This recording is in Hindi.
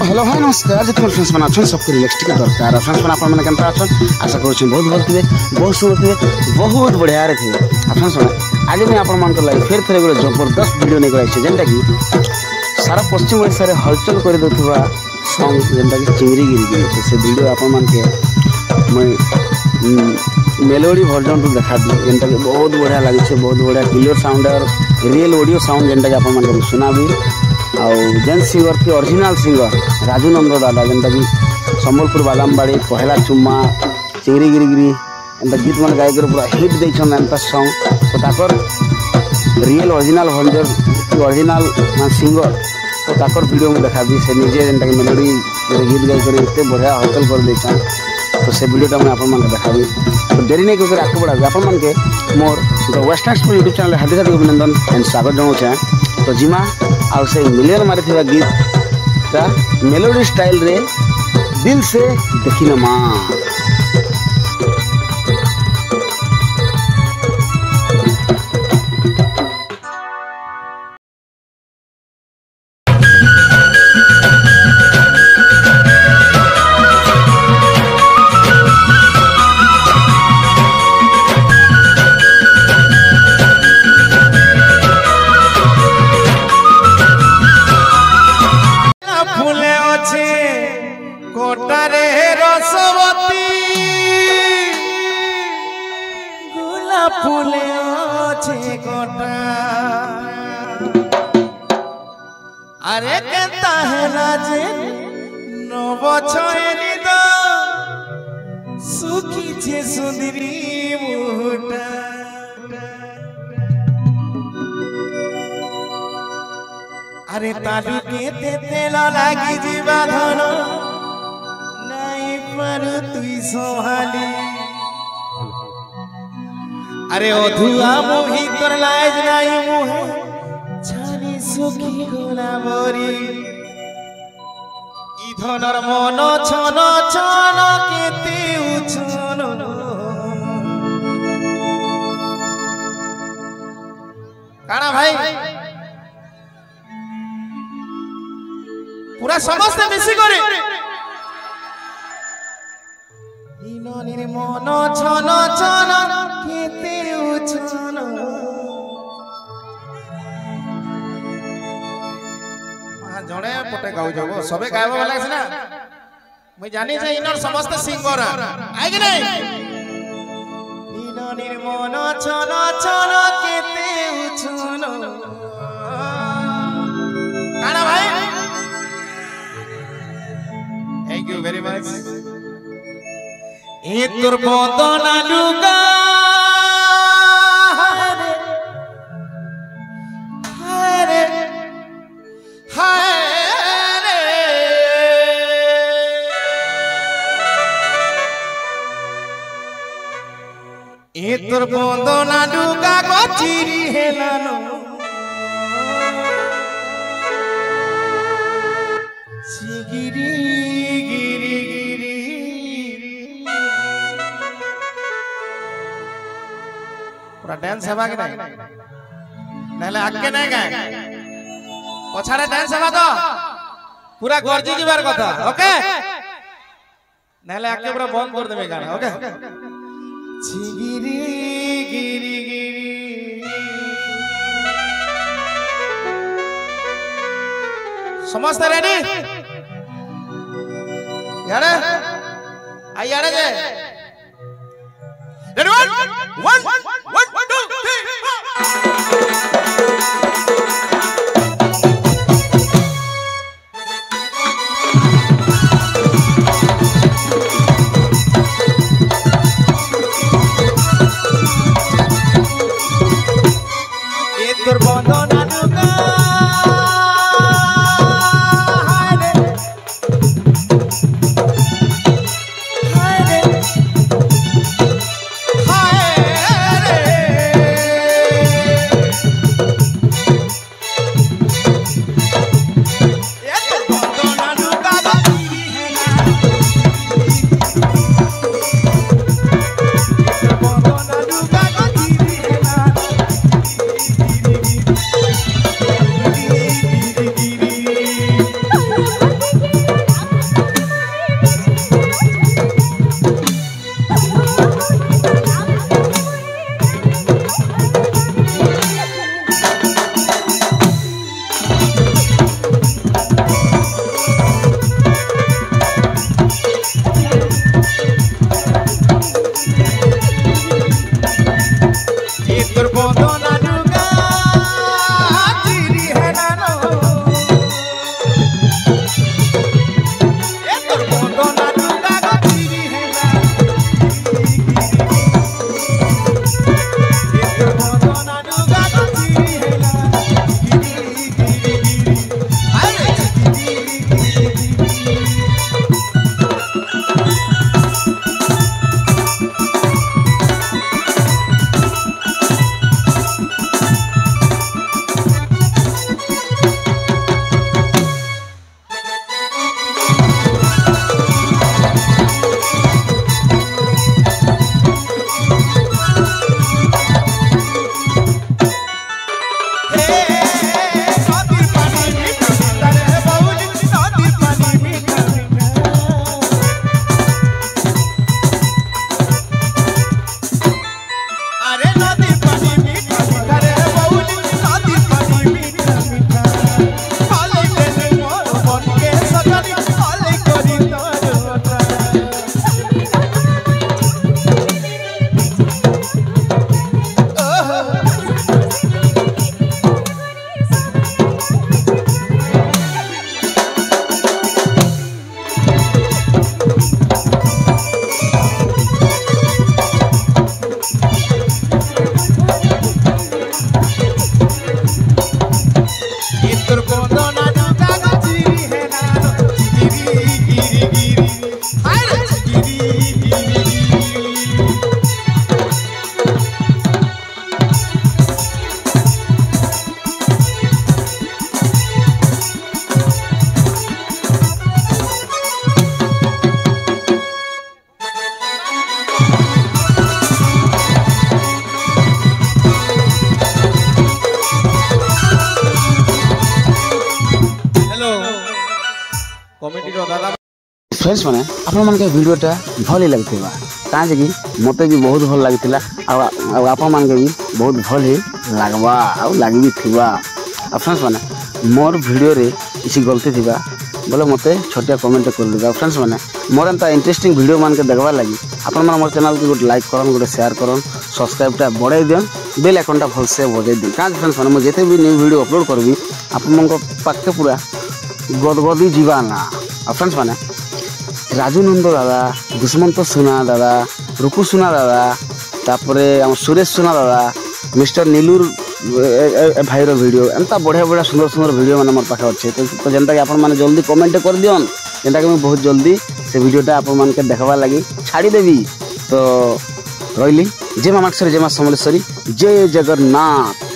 हेलो हाय नमस्कार जितने फ्रेंड्स मैंने अच्छे सबको रिलैक्स टिके दरकार फ्रेंड्स मैंने आपने केनता अच्छन आशा करूँ बहुत भल थे बहुत सुंदर थे बहुत बढ़िया थे फ्रेंड्स मैंने आज मुझे आपण लगे फिर थे गोटे जबरदस्त वीडियो नहीं कर जेनटा कि सारा पश्चिम ओडिशा रे हलचल कर देउथुवा सॉन्ग जेनटा कि चिंगरी गिरी से वीडियो आपण मान के मैं मेलोडी वर्जन टू देखा दी जेनटा कि बहुत बढ़िया लगे बहुत बढ़िया क्लियर साउंड और रियल ऑडियो साउंड जेनटा कि आपण मान सुना भी आउ जेन सिंगर थी ओरिजिनल सिंगर राजू नंद दादा जेनटा कि सम्बलपुर बादामबाड़ी पहला चुम्मा चिंगरी गिरी एंता गीत मन गायक पूरा हिट देछन एंता सॉन्ग तो ताकर real original version original singer तो ताकर वीडियो में देखा दी से निजे जेनटा कि मेलोडी गीत गाई कर एते बढ़िया हलचल कर देछन तो से वीडियो मैं आपन मन देखा दी तो देरी नहीं करके आगे बढ़ा आपन मन के मोर the western school YouTube channel हार्दिक हार्दिक अभिनंदन एंड स्वागत जनाऊँ तो जिमा आउ से मिलियन मारी थिबा गीत मेलोडी स्टाइल रे दिल से देखिन माँ फूले अच्छे गोटा अरे कहता है राजे नव छयनी दो सुखी छे सुंदरी मुटा अरे तालु के तेल लागी जीवा धन नहीं पर तुई संभाली अरे अधुआ मोही तोर लाज नाही मुहे छानी सुखी गोला मोरी इ धनर मन छन छन केते उछन काना भाई पूरा समस्त मिसी करे इन निर्मन छन छन केते उछन जड़े पटे गाउ जगो सबे गायब वाला है ना मैं जानी जे इनर समस्त सिंगर आइ कि नहीं इन निर्मन छन छन केते उछन काना भाई थैंक यू वेरी मच ए तोर बदना लुगा ए तोर बदना लुगा गचिरी हेलानो सिगिरी गिरी गिरी पूरा डांस हवा के नहीं नहले आके नहीं गए पछाड़े डांस हवा तो पूरा गर्जी जीवार कथा ओके नहले आके पूरा बंद कर देबे गाना ओके चिगिरी गिरी गिरी समस्त रेडी यारे आई यारे जे रेडी 1 2 3 तोर बंधना लुगा हाय रे कमिटी रो दादा फ्रेंड्स माने आपण मन के वीडियोटा भल लगथिबा काहे जे कि मते भी बहुत भल लागितिला आ आपण मन के भी बहुत भल ही लागबा आ लागि भी थिबा। आ फ्रेंड्स माने मोर वीडियो रे किसी गलती थिबा बोले मते छोटिया कमेंट कर दिबा। फ्रेंड्स माने मोर एंता इंटरेस्टिंग वीडियो मान के देखबा लागि आपण मन मोर चैनल के गोटे लाइक करन गोटे शेयर करन सब्सक्राइब टा बढ़ाई दियन बेल आइकन टा भल से बजाई दियन। काहे फ्रेंड्स माने म जेते भी न्यू वीडियो अपलोड करबी आपण मन को पाके पूरा गदगदी जीवा ना। आ फ्रेंड्स माने राजू नंदो दादा दुष्मंत सुना दादा रुकु सुना दादा तापरे हम सुरेश सुना दादा मिस्टर नीलूर भाई रो वीडियो एंता बढ़िया बढ़िया सुंदर सुंदर वीडियो माने मोर पाखे अच्छे तो जनता के आपण माने जल्दी कमेंट कर दियन जनता के मैं बहुत जल्दी से वीडियोटा आपण मान के देखबा लागि छाड़ी देबी। तो रहिली जय मां माक्सरी जय मां समलेश्वरी जय जगन्नाथ।